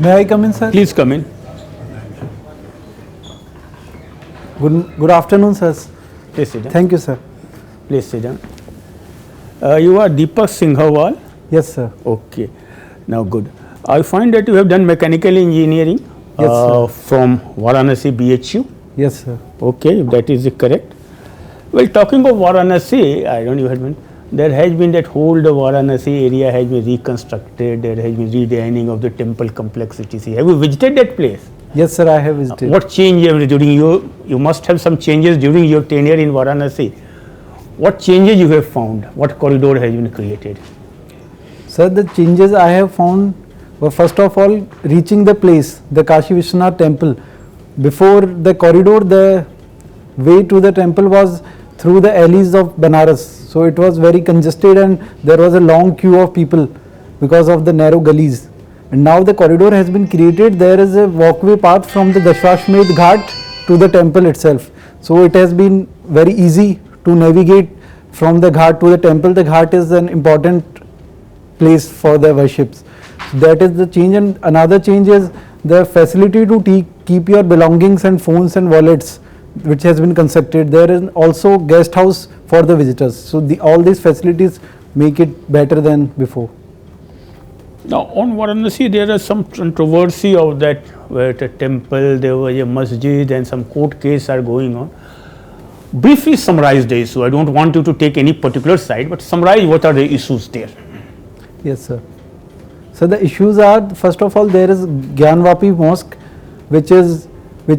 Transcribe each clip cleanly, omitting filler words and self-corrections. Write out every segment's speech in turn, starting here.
May I come in, sir? Please come in. Good afternoon, sir. Please sit down. Thank you, sir. Please sit down. You are Deepak Singhanwal? Yes, sir. Okay. Now good. I find that you have done mechanical engineering from Varanasi BHU. Yes, sir. Okay, if that is correct. Well, talking of Varanasi, I don't know, there has been that whole Varanasi area has been reconstructed, there has been redesigning of the temple complex etc. Have you visited that place? Yes, sir, I have visited. What change during you must have some changes during your tenure in Varanasi. What changes you have found? What corridor has been created? Sir, the changes I have found were first of all reaching the place, the Kashi Vishwanath temple. Before the corridor, the way to the temple was through the alleys of Banaras. So it was very congested and there was a long queue of people because of the narrow gullies. And now the corridor has been created. There is a walkway path from the Dashwashmedh Ghat to the temple itself. So it has been very easy to navigate from the Ghat to the temple. The Ghat is an important place for the worships. So that is the change. And another change is the facility to keep your belongings and phones and wallets, which has been constructed. There is also guest house for the visitors. So all these facilities make it better than before. Now on Varanasi there is some controversy of that, where at a temple there was a masjid and some court case are going on. Briefly summarize the issue. I don't want you to take any particular side, but summarize what are the issues there. Yes, sir. So the issues are, first of all, there is Gyanvapi mosque, which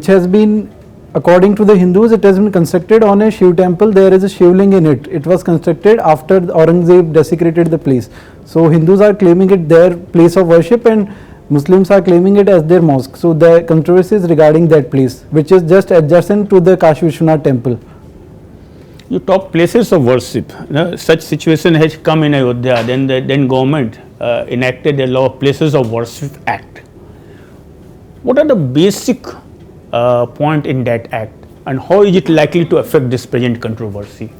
has been, according to the Hindus, it has been constructed on a Shiv temple. There is a Shivling in it. It was constructed after Aurangzeb desecrated the place. So Hindus are claiming it their place of worship and Muslims are claiming it as their mosque. So the controversy is regarding that place, which is just adjacent to the Kashi Vishwanath temple. You talk places of worship. Such situation has come in Ayodhya. Then government enacted a law, Places of Worship Act. What are the basic point in that act, and how is it likely to affect this present controversy?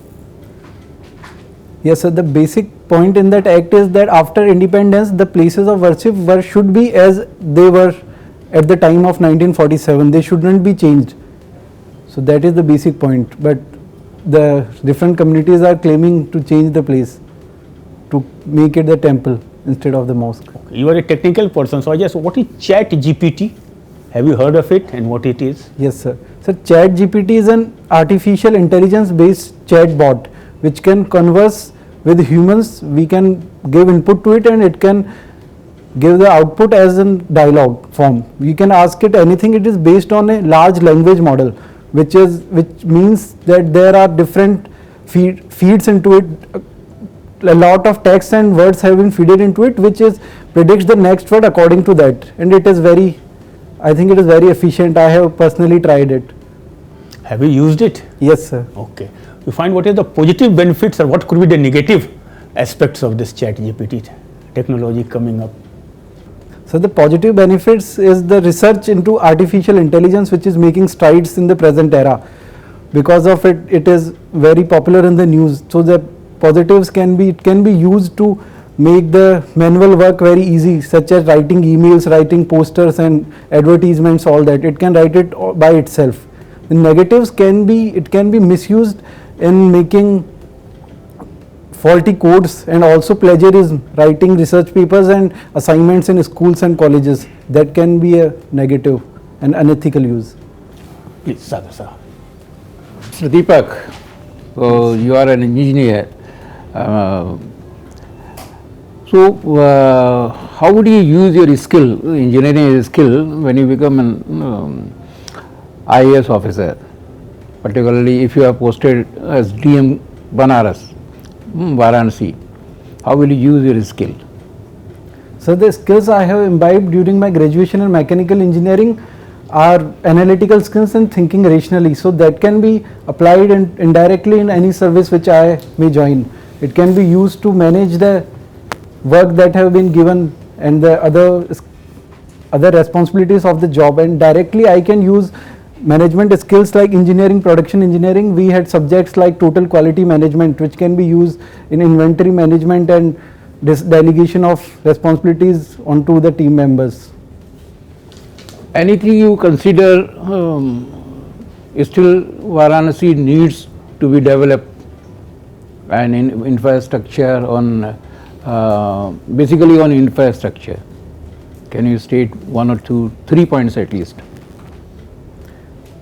Yes, sir. The basic point in that act is that after independence, the places of worship should be as they were at the time of 1947. They shouldn't be changed. So that is the basic point. But the different communities are claiming to change the place to make it the temple instead of the mosque. Okay. You are a technical person, so I just, what is ChatGPT? Have you heard of it and what it is? Yes, sir. So ChatGPT is an artificial intelligence based chat bot which can converse with humans. We can give input to it and it can give the output as in dialogue form. You can ask it anything. It is based on a large language model, which means that there are different feeds into it. A lot of text and words have been fed into it, which predicts the next word according to that, and it is I think it is very efficient. I have personally tried it. Have you used it? Yes, sir. Okay. You find what is the positive benefits or what could be the negative aspects of this ChatGPT technology coming up? So the positive benefits is the research into artificial intelligence, which is making strides in the present era. Because of it, it is very popular in the news. So the positives can be used to make the manual work very easy, such as writing emails, writing posters and advertisements, all that. It can write it by itself. The negatives can be misused in making faulty codes and also plagiarism, writing research papers and assignments in schools and colleges. That can be a negative and unethical use. Please, Sagar sir. Mr. Deepak, so you are an engineer. How would you use your skill, engineering skill, when you become an IAS officer, particularly if you are posted as DM Banaras, Varanasi? How will you use your skill? So the skills I have imbibed during my graduation in mechanical engineering are analytical skills and thinking rationally. So that can be applied indirectly in any service which I may join. It can be used to manage the work that have been given and the other responsibilities of the job, and directly I can use management skills like engineering, production engineering. We had subjects like total quality management, which can be used in inventory management and this delegation of responsibilities onto the team members. Anything you consider still Varanasi needs to be developed, and in infrastructure on basically on infrastructure? Can you state 1 or 2, 3 points at least?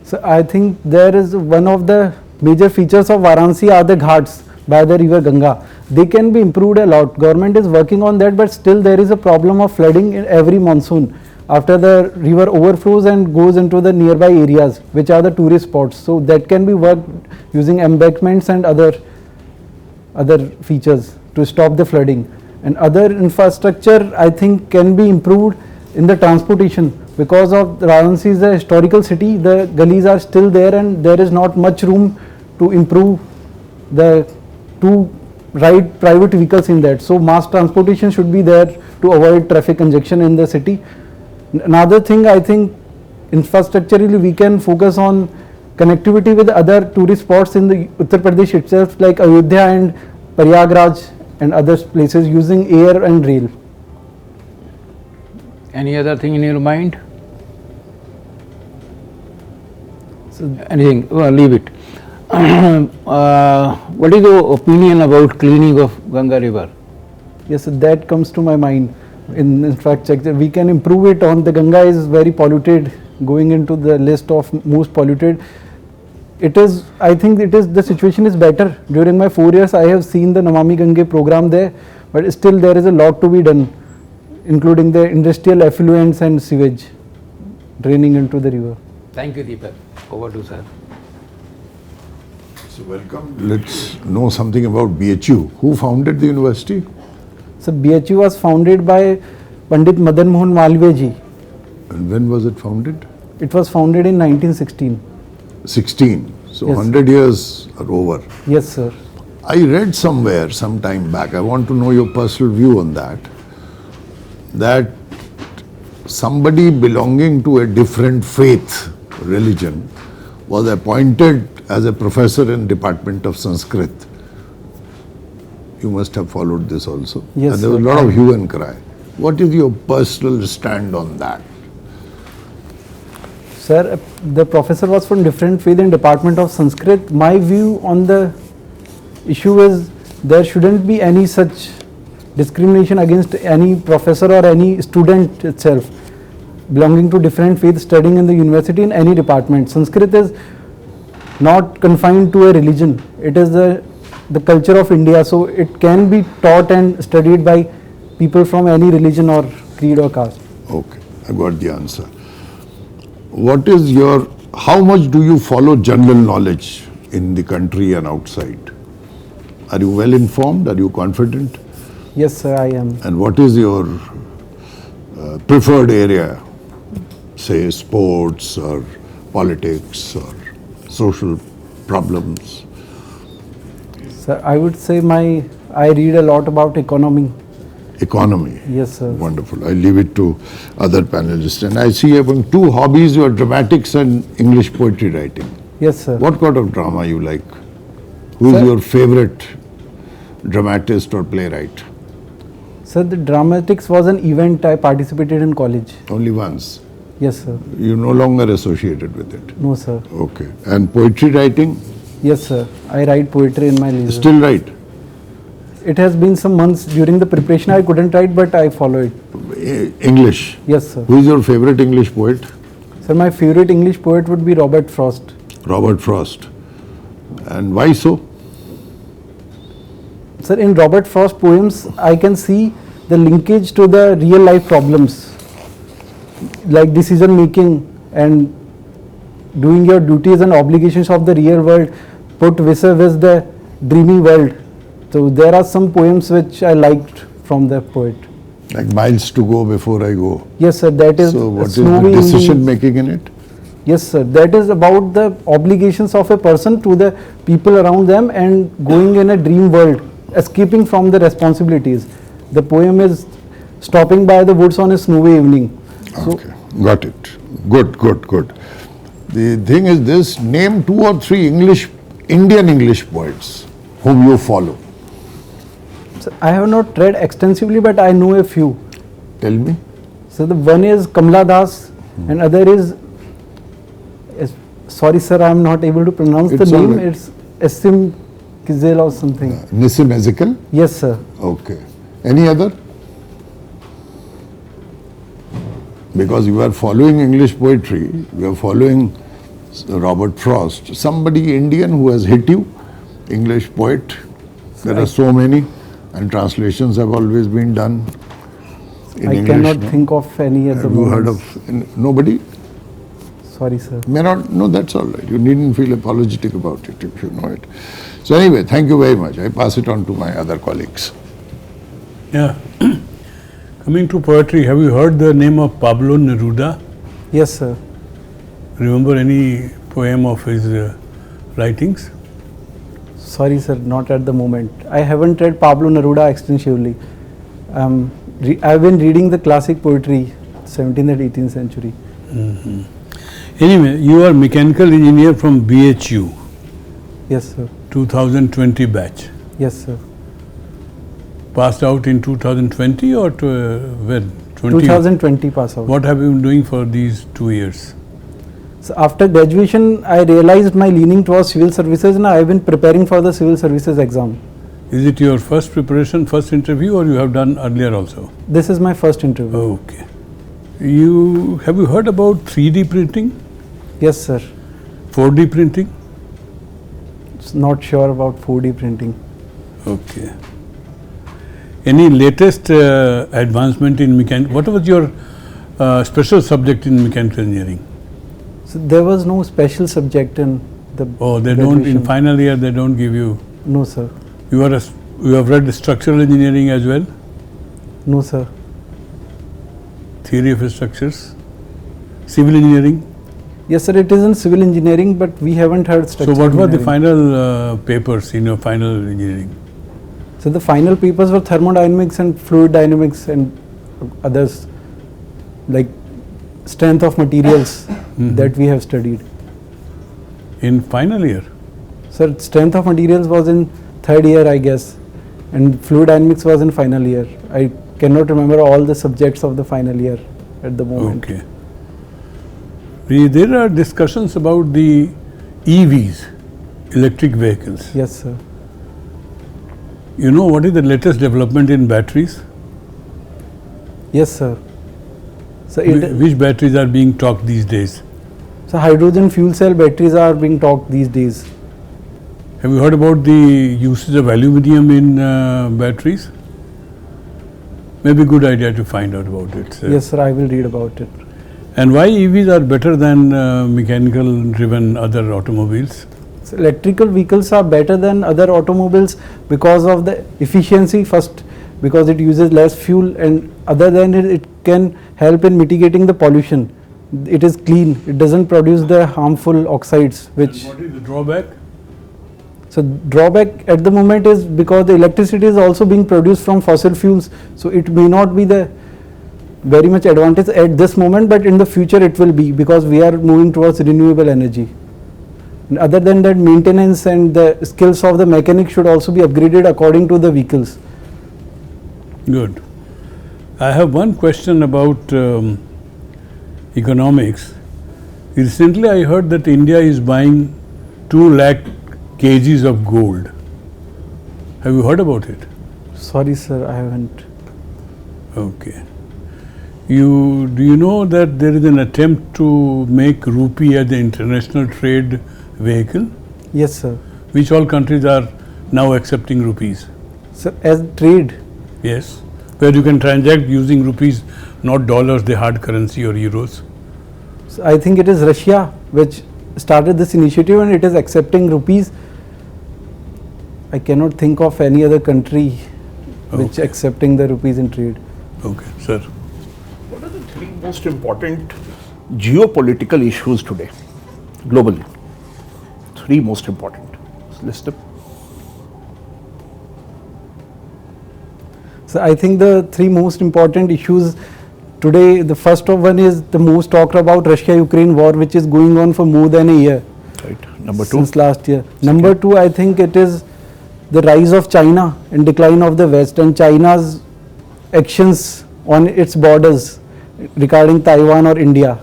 So I think there is one of the major features of Varanasi are the ghats by the river Ganga. They can be improved a lot. Government is working on that, but still there is a problem of flooding in every monsoon after the river overflows and goes into the nearby areas, which are the tourist spots. So that can be worked using embankments and other features to stop the flooding. And other infrastructure I think can be improved in the transportation, because of Varanasi is a historical city. The gullies are still there and there is not much room to improve to ride private vehicles in that. So mass transportation should be there to avoid traffic congestion in the city. Another thing, I think infrastructurally we can focus on connectivity with other tourist spots in the Uttar Pradesh itself, like Ayodhya and Prayagraj and other places, using air and rail. Any other thing in your mind? So anything? Leave it. What is your opinion about cleaning of Ganga river? Yes, that comes to my mind. In infrastructure, we can improve it on. The Ganga is very polluted, going into the list of most polluted. It is, I think the situation is better. During my 4 years, I have seen the Namami Gange program there, but still there is a lot to be done, including the industrial effluents and sewage draining into the river. Thank you, Deepak. Over to sir. So welcome. Let's know something about BHU. Who founded the university? So BHU was founded by Pandit Madan Mohan Malviya ji. And when was it founded? It was founded in 1916. 16. So Yes. 100 years are over. Yes, sir. I read somewhere some time back, I want to know your personal view on that somebody belonging to a different faith, religion, was appointed as a professor in Department of Sanskrit. You must have followed this also. Yes, and there was a sir. lot of hue and cry. What is your personal stand on that? Sir, the professor was from different faith in Department of Sanskrit. My view on the issue is there shouldn't be any such discrimination against any professor or any student itself belonging to different faith studying in the university in any department. Sanskrit is not confined to a religion. It is the culture of India, so it can be taught and studied by people from any religion or creed or caste. Okay, I got the answer. How much do you follow general knowledge in the country and outside? Are you well informed? Are you confident? Yes, sir, I am. And what is your preferred area? Say sports or politics or social problems? Sir, I would say I read a lot about economy. Economy. Yes, sir. Wonderful. I leave it to other panelists. And I see among two hobbies, your dramatics and English poetry writing. Yes, sir. What kind of drama you like? Who is Sir? your favorite dramatist or playwright? Sir, the dramatics was an event I participated in college. Only once. Yes, sir. You're no longer associated with it. No, sir. Okay. And poetry writing? Yes, sir. I write poetry in my leisure. Still write? It has been some months during the preparation I couldn't write, but I follow it. English? Yes, sir. Who is your favorite English poet? Sir, my favorite English poet would be Robert Frost. Robert Frost. And why so? Sir, in Robert Frost poems, I can see the linkage to the real life problems, like decision making and doing your duties and obligations of the real world put vis-a-vis the dreamy world. So there are some poems which I liked from the poet. Like miles to go before I go. Yes, sir, that is So what is snowy the decision evening. making in it? Yes, sir, that is about the obligations of a person to the people around them and going in a dream world, escaping from the responsibilities. The poem is stopping by the woods on a snowy evening. So, Okay, got it. Good. The thing is this, name 2 or 3 Indian English poets whom you follow. sir, I have not read extensively, but I know a few. Tell me. So the one is Kamala Das. and other is sorry sir, I am not able to pronounce the It's all name. right. It's 𝐒𝐓𝐀𝐑𝐓𝐒 or something. Nisimesical? Yes sir. Okay. Any other? Because you are following English poetry, you are following Robert Frost, somebody Indian who has hit you, English poet. There are so many, and translations have always been done in I English. cannot no? think of any at the Have you moment. heard of nobody? Sorry sir. May not. No, that's all right. You needn't feel apologetic about it if you know it. So anyway, thank you very much. I pass it on to my other colleagues. Yeah. Coming to poetry, have you heard the name of Pablo Neruda? Yes sir. Remember any poem of his writings? Sorry sir, not at the moment. I haven't read Pablo Neruda extensively. I've been reading the classic poetry, 17th and 18th century. Anyway, you are mechanical engineer from BHU, Yes sir. 2020 batch. Yes sir. Passed out in 2020 or when? 2020 pass out. What have you been doing for these 2 years? So after graduation, I realized my leaning towards civil services, and I've been preparing for the civil services exam. Is it your first preparation, first interview, or you have done earlier also? This is my first interview. Okay. Have you heard about 3D printing, Yes sir. 4D printing? Not sure about 4D printing. Okay. Any latest advancement in mechanical? What was your special subject in mechanical engineering? So there was no special subject in the Oh, they don't, in graduation. final year they don't give you. No sir. You have read structural engineering as well? No sir. Theory of structures? Civil engineering? Yes sir, it is in civil engineering, but we haven't heard So structural what were the engineering. final papers in your final engineering? So the final papers were thermodynamics and fluid dynamics and others, like strength of materials that we have studied. In final year? Sir, strength of materials was in third year, I guess, and fluid dynamics was in final year. I cannot remember all the subjects of the final year at the moment. Okay. There are discussions about the EVs, electric vehicles. Yes sir. You know what is the latest development in batteries? Yes sir. So, Which batteries are being talked these days? so hydrogen fuel cell batteries are being talked these days. Have you heard about the usage of aluminium in batteries? Maybe good idea to find out about it. Sir. Yes sir, I will read about it. And why EVs are better than mechanical driven other automobiles? So electrical vehicles are better than other automobiles because of the efficiency first, because it uses less fuel, and other than it can help in mitigating the pollution. It is clean, it doesn't produce the harmful oxides which. What is the drawback? So drawback at the moment is because the electricity is also being produced from fossil fuels, so it may not be the very much advantage at this moment, but in the future it will be, because we are moving towards renewable energy. And other than that, maintenance and the skills of the mechanic should also be upgraded according to the vehicles. Good. I have one question about economics. Recently I heard that India is buying 2 lakh kgs of gold. Have you heard about it? Sorry sir, I haven't. Okay. Do you know that there is an attempt to make rupee as the international trade vehicle? Yes sir. Which all countries are now accepting rupees? So as trade, Yes. Where you can transact using rupees, not dollars, the hard currency, or euros. so I think it is Russia which started this initiative and it is accepting rupees. I cannot think of any other country which Okay. accepting the rupees in trade. Okay, sir. What are the 3 most important geopolitical issues today, globally? 3 most important. List them. So I think the 3 most important issues today, the first of one is the most talked about Russia-Ukraine war, which is going on for more than a year. Right. Number 2. Since last year. Number 2, I think it is the rise of China and decline of the West, and China's actions on its borders regarding Taiwan or India.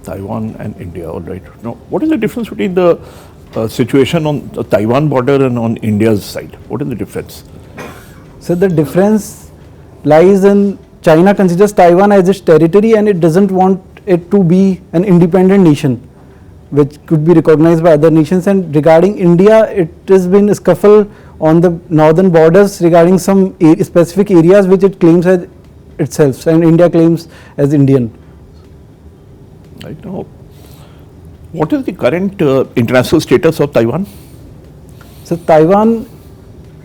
Taiwan and India, all right. Now, what is the difference between the situation on the Taiwan border and on India's side? What is the difference? So the difference lies in China considers Taiwan as its territory and it doesn't want it to be an independent nation which could be recognized by other nations, and regarding India it has been a scuffle on the northern borders regarding some specific areas which it claims as itself and India claims as Indian. Right now, what is the current international status of Taiwan? So Taiwan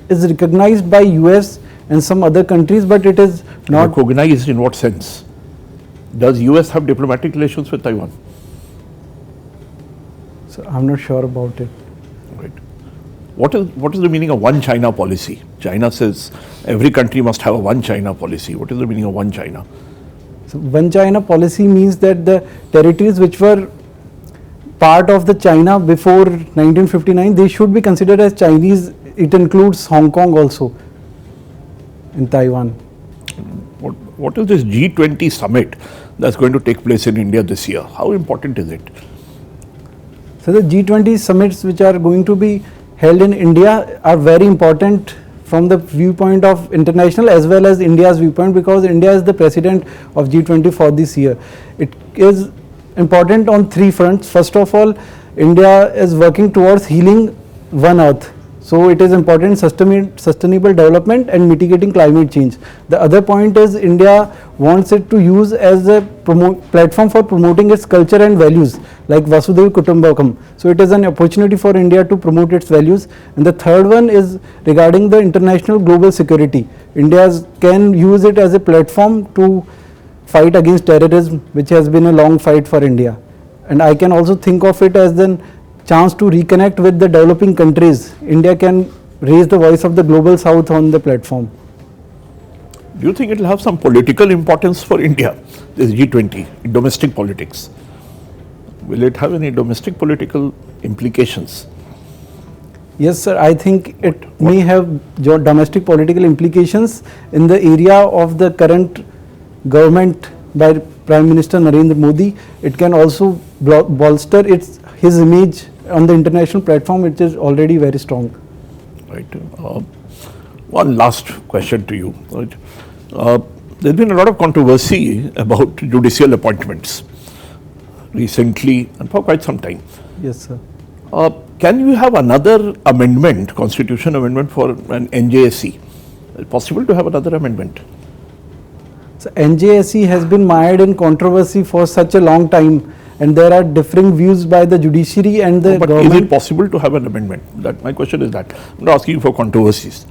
is recognized by US and some other countries, but it is not Recognized in what sense? Does US have diplomatic relations with Taiwan? So I'm not sure about it. Right. What is the meaning of one China policy? China says every country must have a one China policy. What is the meaning of one China? So one China policy means that the territories which were part of the China before 1959, they should be considered as Chinese. It includes Hong Kong also in Taiwan. What is this G20 summit that's going to take place in India this year? How important is it? So the G20 summits which are going to be held in India are very important from the viewpoint of international as well as India's viewpoint, because India is the president of G20 for this year. It is important on three fronts. First of all, India is working towards healing one earth. So it is important sustainable development and mitigating climate change. The other point is India wants it to use as a platform for promoting its culture and values like Vasudhaiva Kutumbakam. So it is an opportunity for India to promote its values. And the third one is regarding the international global security. India can use it as a platform to fight against terrorism, which has been a long fight for India. And I can also think of it as an chance to reconnect with the developing countries. India can raise the voice of the global south on the platform. Do you think it will have some political importance for India, this G20, in domestic politics? Will it have any domestic political implications? Yes, sir. I think it may have domestic political implications in the area of the current government by Prime Minister Narendra Modi. It can also bolster his image on the international platform, which is already very strong. Right. One last question to you. Right. There's been a lot of controversy about judicial appointments recently and for quite some time. Yes, sir. Can you have another amendment, constitution amendment for an NJSE? Is it possible to have another amendment? So NJSE has been mired in controversy for such a long time, and there are differing views by the judiciary and the But government. is it possible to have an amendment? That my question is that. I'm not asking for controversies.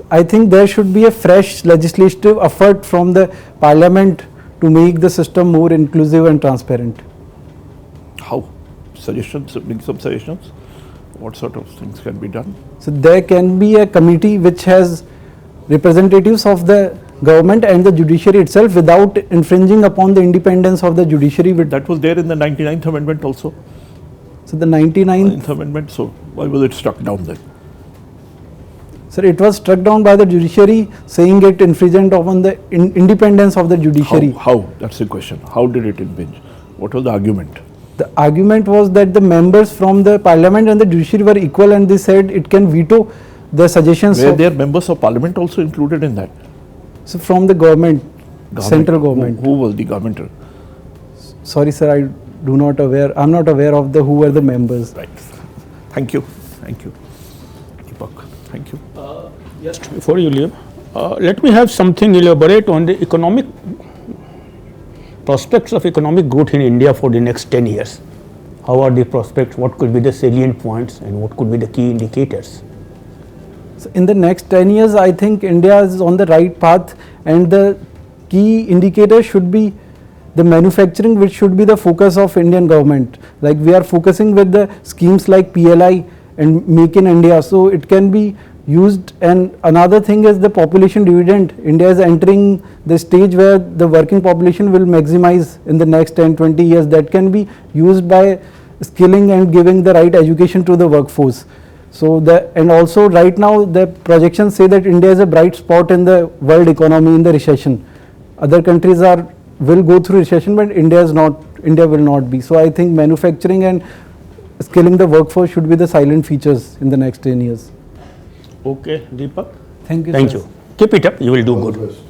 I think there should be a fresh legislative effort from the parliament to make the system more inclusive and transparent. How? Suggestions, bring some suggestions? What sort of things can be done? So there can be a committee which has representatives of the government and the judiciary itself without infringing upon the independence of the judiciary. That was there in the 99th amendment also. So the 99th, 99th amendment, so why was it struck down then? sir, it was struck down by the judiciary saying it infringed upon the independence of the judiciary. How? That's the question. How did it impinge? What was the argument? The argument was that the members from the parliament and the judiciary were equal, and they said it can veto the suggestions. Were there members of parliament also included in that? So from the government, central government. Who was the government? Sorry, sir, I'm not aware of who were the members. Right. Thank you. Thank you. Deepak, thank you. Just before you leave, let me have something elaborate on the economic prospects of economic growth in India for the next 10 years. How are the prospects? What could be the salient points and what could be the key indicators? So in the next 10 years, I think India is on the right path, and the key indicator should be the manufacturing, which should be the focus of Indian government. Like we are focusing with the schemes like PLI and Make in India, so it can be used. And another thing is the population dividend. India is entering the stage where the working population will maximize in the next 10-20 years. That can be used by skilling and giving the right education to the workforce. So and also right now the projections say that India is a bright spot in the world economy in the recession. Other countries will go through recession, but India is not India will not be. So I think manufacturing and skilling the workforce should be the silent features in the next 10 years. Okay, Deepak. Thank you. Thank sir. you. Keep it up. You will do All the good. best.